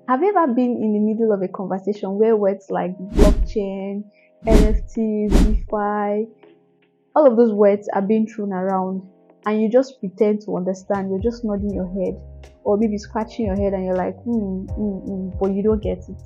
Have you ever been in the middle of a conversation where words like blockchain, NFTs, DeFi, all of those words are being thrown around and you just pretend to understand? You're just nodding your head or maybe scratching your head and you're like, but you don't get it.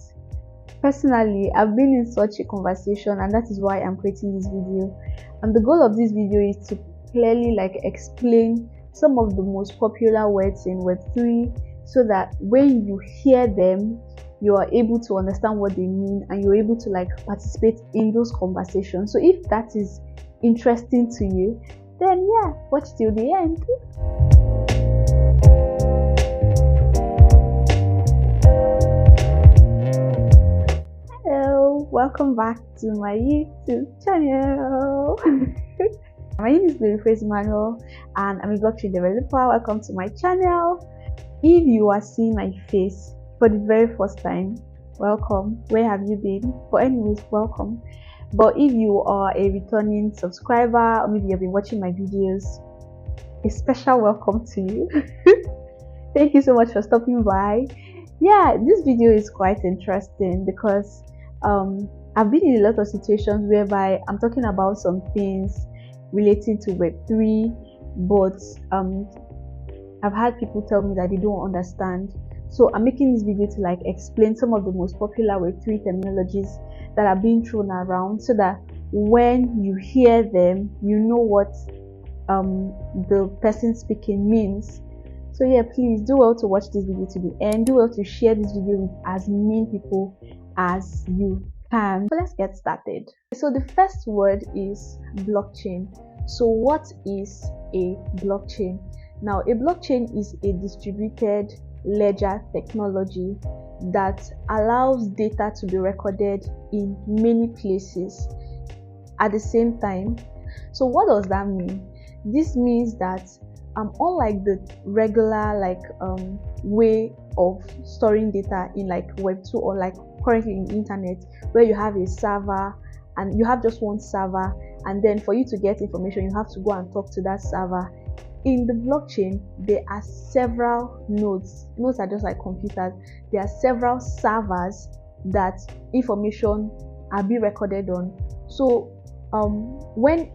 Personally, I've been in such a conversation and that is why I'm creating this video. And the goal of this video is to clearly explain some of the most popular words in Web3 so that when you hear them, you are able to understand what they mean and you're able to participate in those conversations. So if that is interesting to you, then yeah, watch till the end. Hello, welcome back to my YouTube channel. My name is Manuel and I'm a blockchain developer. Welcome to my channel. If you are seeing my face for the very first time, welcome. Where have you been? But anyways, welcome. But if you are a returning subscriber or maybe you've been watching my videos, a special welcome to you. Thank you so much for stopping by. Yeah, this video is quite interesting because I've been in a lot of situations whereby I'm talking about some things relating to Web3, but I've had people tell me that they don't understand. So I'm making this video to explain some of the most popular Web3 terminologies that are being thrown around so that when you hear them, you know what the person speaking means. So yeah, please do well to watch this video to the end. Do well to share this video with as many people as you can. So let's get started. So the first word is blockchain. So what is a blockchain? Now, a blockchain is a distributed ledger technology that allows data to be recorded in many places at the same time. So what does that mean? This means that unlike the regular way of storing data in Web2 or currently in the internet, where you have a server and you have just one server, and then for you to get information you have to go and talk to that server. In the blockchain, there are several nodes. Nodes are just like computers. There are several servers that information are being recorded on. So when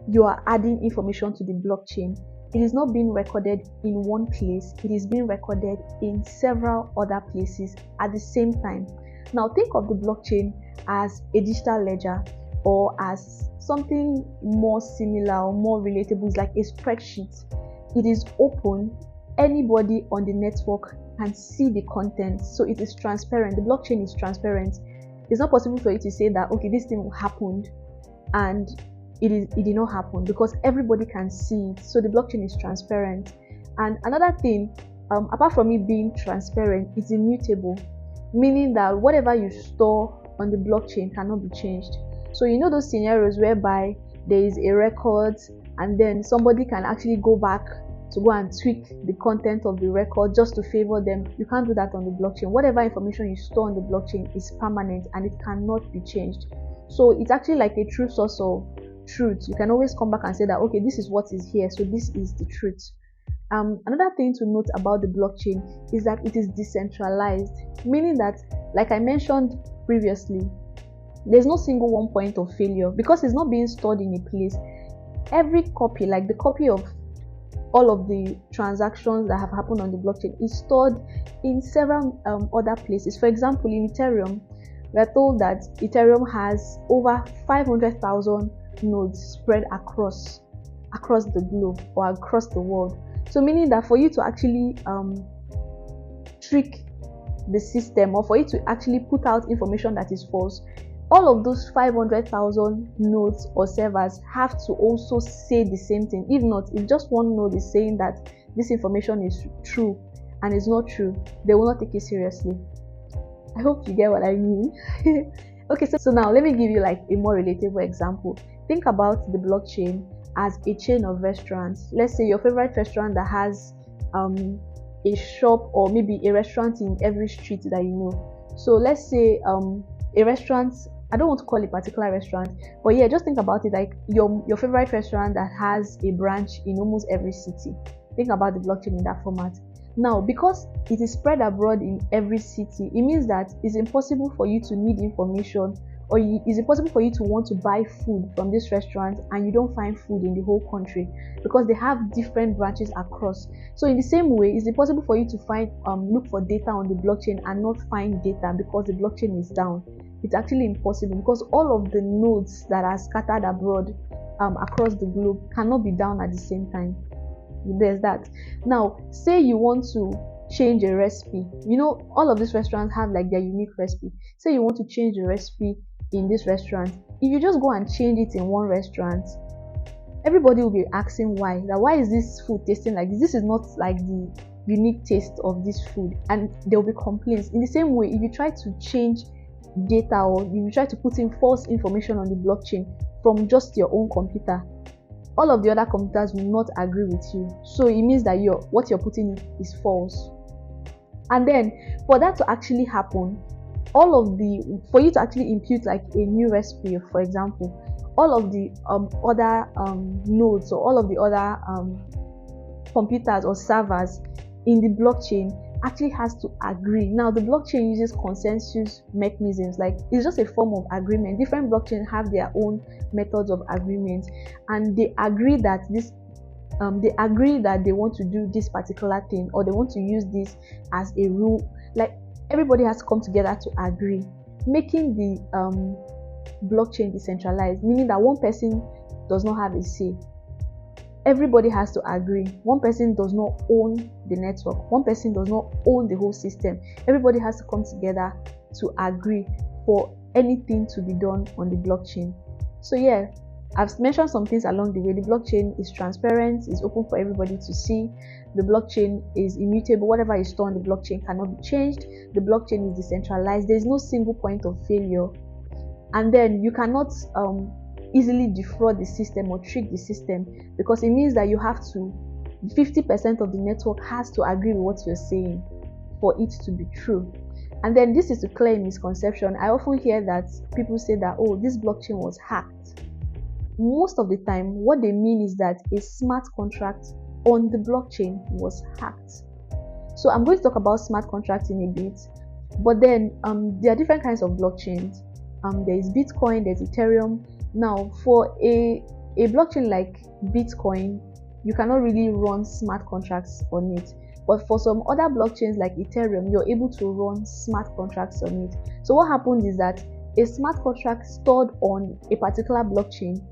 you are adding information to the blockchain, it is not being recorded in one place. It is being recorded in several other places at the same time. Now think of the blockchain as a digital ledger or as something more similar or more relatable. It's like a spreadsheet. It is open. Anybody on the network can see the content, so it is transparent. The blockchain is transparent. It's not possible for you to say that okay, this thing happened and it did not happen, because everybody can see it. So the blockchain is transparent. And another thing, apart from it being transparent, it's immutable, meaning that whatever you store on the blockchain cannot be changed. So you know those scenarios whereby there is a record and then somebody can actually go back to go and tweak the content of the record just to favor them. You can't do that on the blockchain. Whatever information you store on the blockchain is permanent and it cannot be changed. So it's actually like a true source of truth. You can always come back and say that okay, this is what is here, so this is the truth. Another thing to note about the blockchain is that it is decentralized, meaning that, like I mentioned previously, there's no single one point of failure because it's not being stored in a place. Every copy, like the copy of all of the transactions that have happened on the blockchain, is stored in several other places. For example, in Ethereum, we are told that Ethereum has over 500,000 nodes spread across the globe or across the world. So meaning that for you to actually trick the system or for you to actually put out information that is false, all of those 500,000 nodes or servers have to also say the same thing. If not, if just one node is saying that this information is true and is not true, they will not take it seriously. I hope you get what I mean. Okay, so now let me give you a more relatable example. Think about the blockchain as a chain of restaurants. Let's say your favorite restaurant that has a shop or maybe a restaurant in every street that you know. So let's say a restaurant, I don't want to call it a particular restaurant, but yeah, just think about it like your favorite restaurant that has a branch in almost every city. Think about the blockchain in that format. Now, because it is spread abroad in every city, it means that it's impossible for you to need information, or it's impossible for you to want to buy food from this restaurant and you don't find food in the whole country, because they have different branches across. So in the same way, it's impossible for you to find look for data on the blockchain and not find data because the blockchain is down. It's actually impossible, because all of the nodes that are scattered abroad across the globe cannot be down at the same time. There's that. Now, say you want to change a recipe. You know, all of these restaurants have like their unique recipe. Say you want to change the recipe in this restaurant. If you just go and change it in one restaurant, everybody will be asking why. Like, why is this food tasting like this? This is not like the unique taste of this food, and there will be complaints. In the same way, if you try to change data, or if you try to put in false information on the blockchain from just your own computer, all of the other computers will not agree with you. So it means that what you're putting is false. And then for that to actually happen, for you to actually impute like a new recipe, for example, all of the other nodes, or all of the other computers or servers in the blockchain actually has to agree. Now, the blockchain uses consensus mechanisms, like it's just a form of agreement. Different blockchains have their own methods of agreement, and they agree that they want to do this particular thing, or they want to use this as a rule. Like, everybody has to come together to agree, making the blockchain decentralized, meaning that one person does not have a say. Everybody has to agree. One person does not own the network. One person does not own the whole system. Everybody has to come together to agree for anything to be done on the blockchain. So yeah, I've mentioned some things along the way. The blockchain is transparent, is open for everybody to see. The blockchain is immutable. Whatever is stored on the blockchain cannot be changed. The blockchain is decentralized. There is no single point of failure. And then you cannot easily defraud the system or trick the system, because it means that you have to 50% of the network has to agree with what you're saying for it to be true. And then this is to clear a misconception. I often hear that people say that, oh, this blockchain was hacked. Most of the time, what they mean is that a smart contract on the blockchain was hacked. So I'm going to talk about smart contracts in a bit, but then there are different kinds of blockchains. There is Bitcoin, there's Ethereum. Now, for a blockchain like Bitcoin, you cannot really run smart contracts on it. But for some other blockchains like Ethereum, you're able to run smart contracts on it. So what happens is that a smart contract stored on a particular blockchain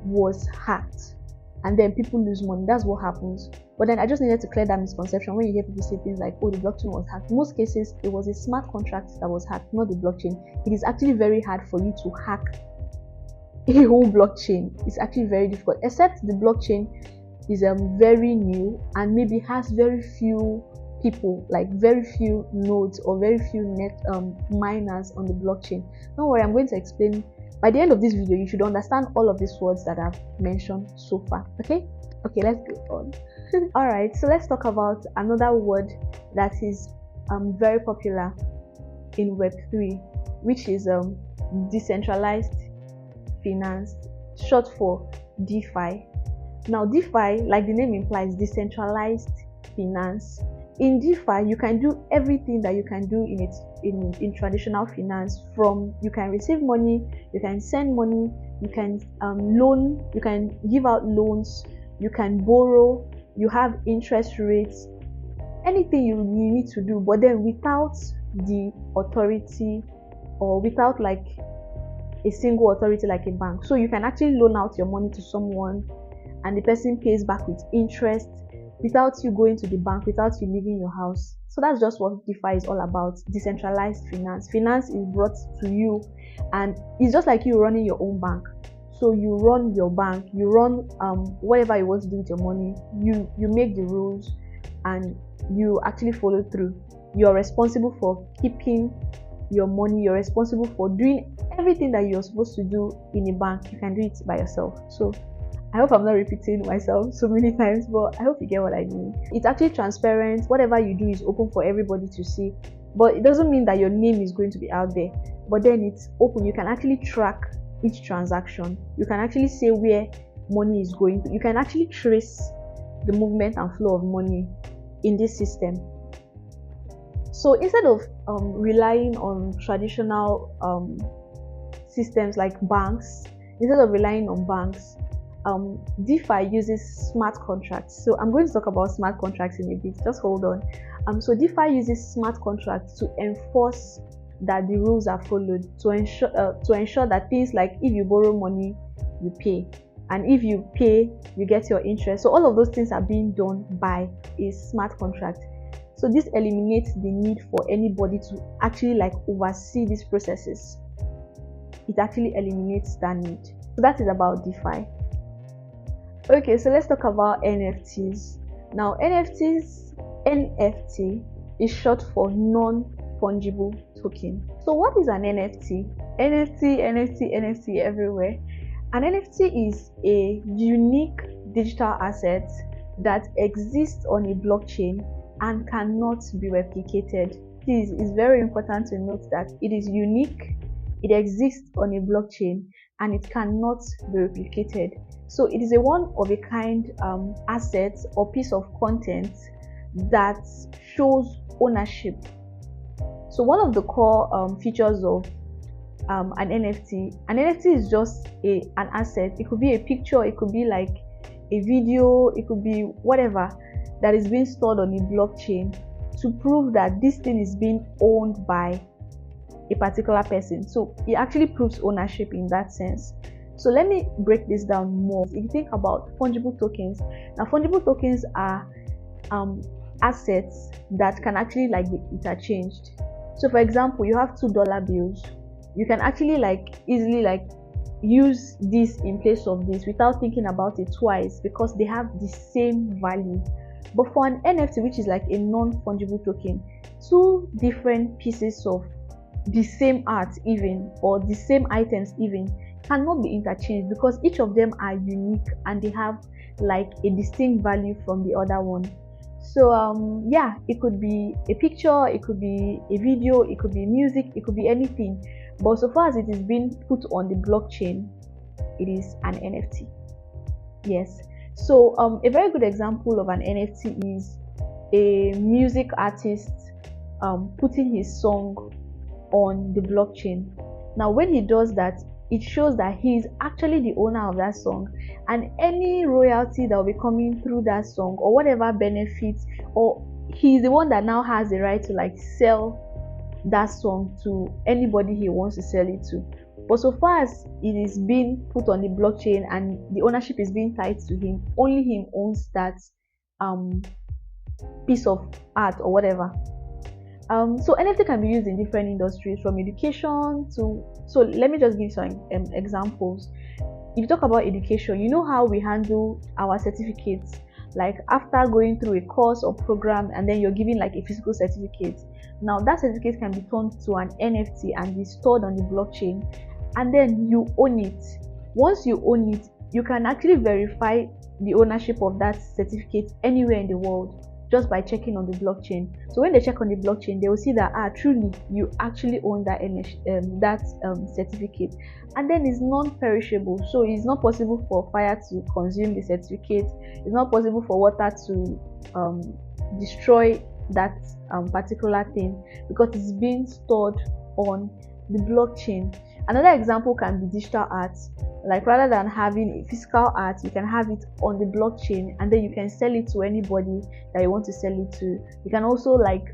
was hacked, and then people lose money. That's what happens. But then I just needed to clear that misconception. When you hear people say things like, oh, the blockchain was hacked, in most cases it was a smart contract that was hacked, not the blockchain. It is actually very hard for you to hack a whole blockchain. It's actually very difficult, except the blockchain is very new and maybe has very few people, like very few nodes or very few miners on the blockchain. Don't worry, I'm going to explain. By the end of this video, you should understand all of these words that I've mentioned so far. Okay, let's go on. All right, so let's talk about another word that is very popular in Web3, which is decentralized finance, short for DeFi. Now, DeFi, like the name implies, decentralized finance. In DeFi, you can do everything that you can do in traditional finance. From you can receive money, you can send money, you can loan, you can give out loans, you can borrow, you have interest rates, anything you need to do, but then without the authority, or without like a single authority like a bank. So you can actually loan out your money to someone and the person pays back with interest without you going to the bank, without you leaving your house. So that's just what DeFi is all about, decentralized finance. Finance is brought to you, and it's just like you running your own bank. So you run your bank, you run whatever you want to do with your money, you make the rules and you actually follow through. You're responsible for keeping your money, you're responsible for doing everything that you're supposed to do in a bank. You can do it by yourself. So I hope I'm not repeating myself so many times, but I hope you get what I mean. It's actually transparent. Whatever you do is open for everybody to see, but it doesn't mean that your name is going to be out there. But then it's open. You can actually track each transaction. You can actually say where money is going to. You can actually trace the movement and flow of money in this system. So instead of relying on traditional systems like banks, instead of relying on banks, DeFi uses smart contracts. So I'm going to talk about smart contracts in a bit. Just hold on. So DeFi uses smart contracts to enforce that the rules are followed, to ensure that things like if you borrow money, you pay, and if you pay, you get your interest. So all of those things are being done by a smart contract. So this eliminates the need for anybody to actually like oversee these processes. It actually eliminates that need. So that is about DeFi. Okay, so let's talk about NFTs. Now, NFT is short for non-fungible token. So what is an NFT? NFT everywhere. An NFT is a unique digital asset that exists on a blockchain and cannot be replicated. This is very important to note that it is unique, it exists on a blockchain, and it cannot be replicated. So it is a one-of-a-kind asset or piece of content that shows ownership. So one of the core features of an NFT is just an asset. It could be a picture, it could be like a video, it could be whatever that is being stored on a blockchain to prove that this thing is being owned by a particular person. So it actually proves ownership in that sense. So let me break this down more. If you think about fungible tokens, now fungible tokens are assets that can actually like be interchanged. So for example, you have $2 bills. You can actually like easily like use this in place of this without thinking about it twice because they have the same value. But for an NFT, which is like a non-fungible token, two different pieces of the same art even or the same items even cannot be interchanged because each of them are unique and they have like a distinct value from the other one. So yeah, it could be a picture, it could be a video, it could be music, it could be anything, but so far as it is being put on the blockchain, it is an NFT. Yes. So a very good example of an NFT is a music artist putting his song on the blockchain. Now when he does that, it shows that he is actually the owner of that song, and any royalty that will be coming through that song or whatever benefits, or he's the one that now has the right to like sell that song to anybody he wants to sell it to. But so far as it is being put on the blockchain and the ownership is being tied to him, only him owns that piece of art or whatever. So NFT can be used in different industries, from education to, so let me just give some examples. If you talk about education, you know how we handle our certificates, like after going through a course or program and then you're giving like a physical certificate. Now that certificate can be turned to an NFT and be stored on the blockchain, and then you own it. Once you own it, you can actually verify the ownership of that certificate anywhere in the world just by checking on the blockchain. So when they check on the blockchain, they will see that truly you actually own that certificate, and then it's non-perishable. So it's not possible for fire to consume the certificate. It's not possible for water to destroy that particular thing because it's being stored on the blockchain. Another example can be digital art. Like rather than having a physical art, you can have it on the blockchain and then you can sell it to anybody that you want to sell it to. You can also like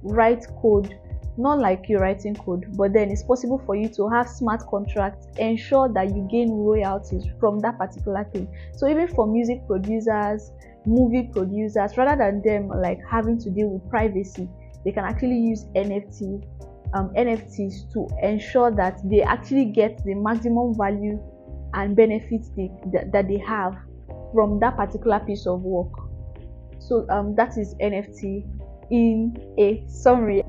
write code, not like you're writing code, but then it's possible for you to have smart contracts, ensure that you gain royalties from that particular thing. So even for music producers, movie producers, rather than them like having to deal with privacy, they can actually use NFTs to ensure that they actually get the maximum value and benefits that they have from that particular piece of work. So that is NFT in a summary.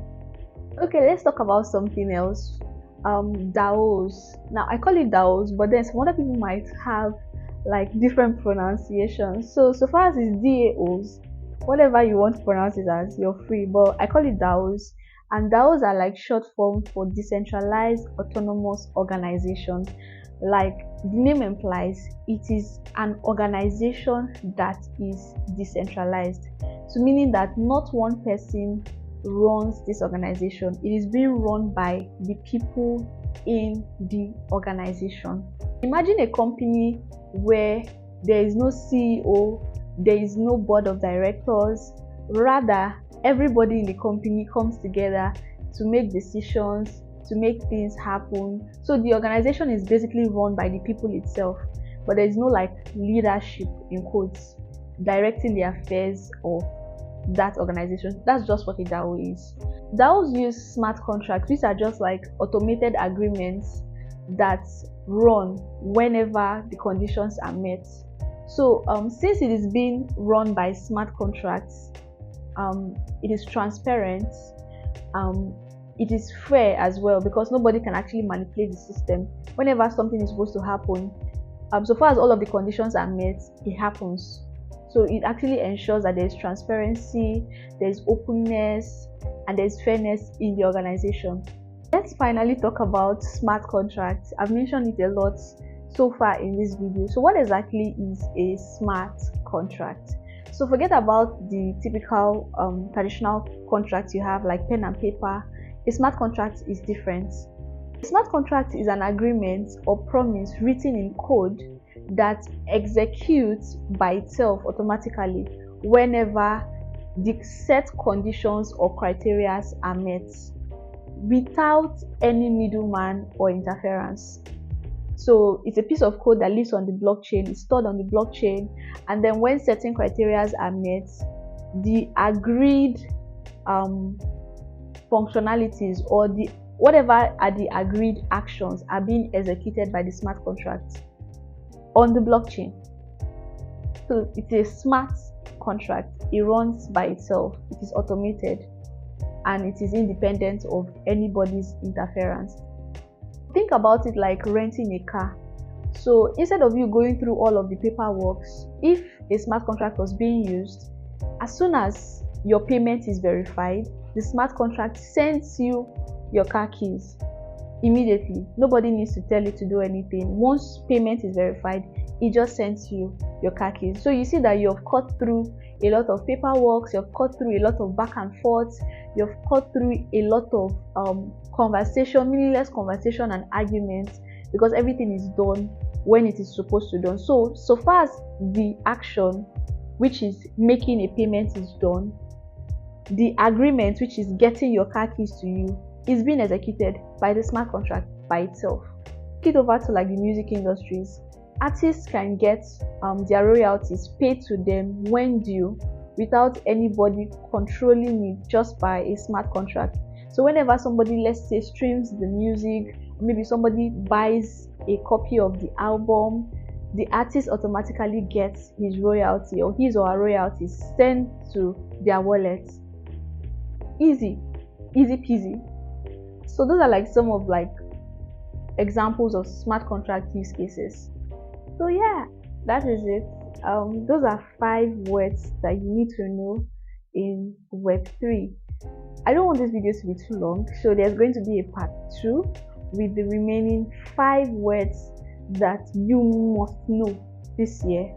Okay, let's talk about something else. DAOs. Now I call it DAOs, but then some other people might have like different pronunciations. So far as it's DAOs, whatever you want to pronounce it as, you're free, but I call it DAOs. And DAOs are like short form for decentralized autonomous organization. Like the name implies, it is an organization that is decentralized. So meaning that not one person runs this organization. It is being run by the people in the organization. Imagine a company where there is no CEO, there is no board of directors. Rather, everybody in the company comes together to make decisions, to make things happen. So the organization is basically run by the people itself, but there is no like leadership in quotes directing the affairs of that organization. That's just what a DAO is. DAOs use smart contracts, which are just like automated agreements that run whenever the conditions are met. So since it is being run by smart contracts, it is transparent, it is fair as well, because nobody can actually manipulate the system. Whenever something is supposed to happen, so far as all of the conditions are met, it happens. So it actually ensures that there is transparency, there is openness, and there is fairness in the organization. Let's finally talk about smart contracts. I've mentioned it a lot so far in this video. So what exactly is a smart contract? So forget about the typical traditional contracts you have like pen and paper. A smart contract is different. A smart contract is an agreement or promise written in code that executes by itself automatically whenever the set conditions or criteria are met, without any middleman or interference. So it's a piece of code that lives on the blockchain, it's stored on the blockchain, and then when certain criteria are met, the agreed functionalities or the whatever are the agreed actions are being executed by the smart contract on the blockchain. So it's a smart contract. It runs by itself, it is automated, and it is independent of anybody's interference. Think about it like renting a car. So instead of you going through all of the paperwork, if a smart contract was being used, as soon as your payment is verified, the smart contract sends you your car keys immediately. Nobody needs to tell you to do anything. Once payment is verified, it just sends you your car keys. So you see that you've cut through a lot of paperwork, you've cut through a lot of back and forth, you've cut through a lot of conversation, meaningless conversation and arguments, because everything is done when it is supposed to be done. So far as the action, which is making a payment, is done, the agreement, which is getting your car keys to you, is being executed by the smart contract by itself. Take it over to like the music industries. Artists can get their royalties paid to them when due without anybody controlling it, just by a smart contract. So whenever somebody, let's say, streams the music, maybe somebody buys a copy of the album, the artist automatically gets his royalty or his or her royalties sent to their wallet. Easy peasy. So those are like some of like examples of smart contract use cases. So yeah, that is it. Those are 5 words that you need to know in Web3. I don't want this video to be too long, so there's going to be a part 2 with the remaining 5 words that you must know this year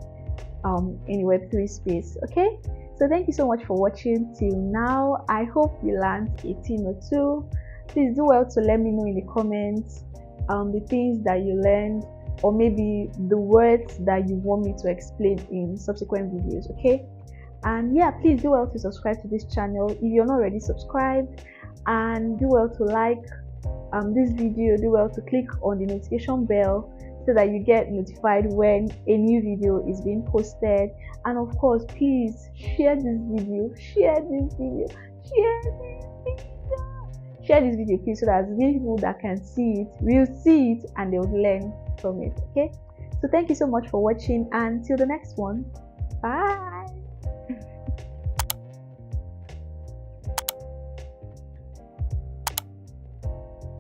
in Web3 space. Okay, so thank you so much for watching till now. I hope you learned a thing or two. Please do well to let me know in the comments the things that you learned, or maybe the words that you want me to explain in subsequent videos. Okay, and yeah, please do well to subscribe to this channel if you're not already subscribed, and do well to like this video. Do well to click on the notification bell so that you get notified when a new video is being posted. And of course, please share this video, share this video please, so that as many people that can see it will see it and they would learn from it. Okay, so thank you so much for watching, and till the next one, bye.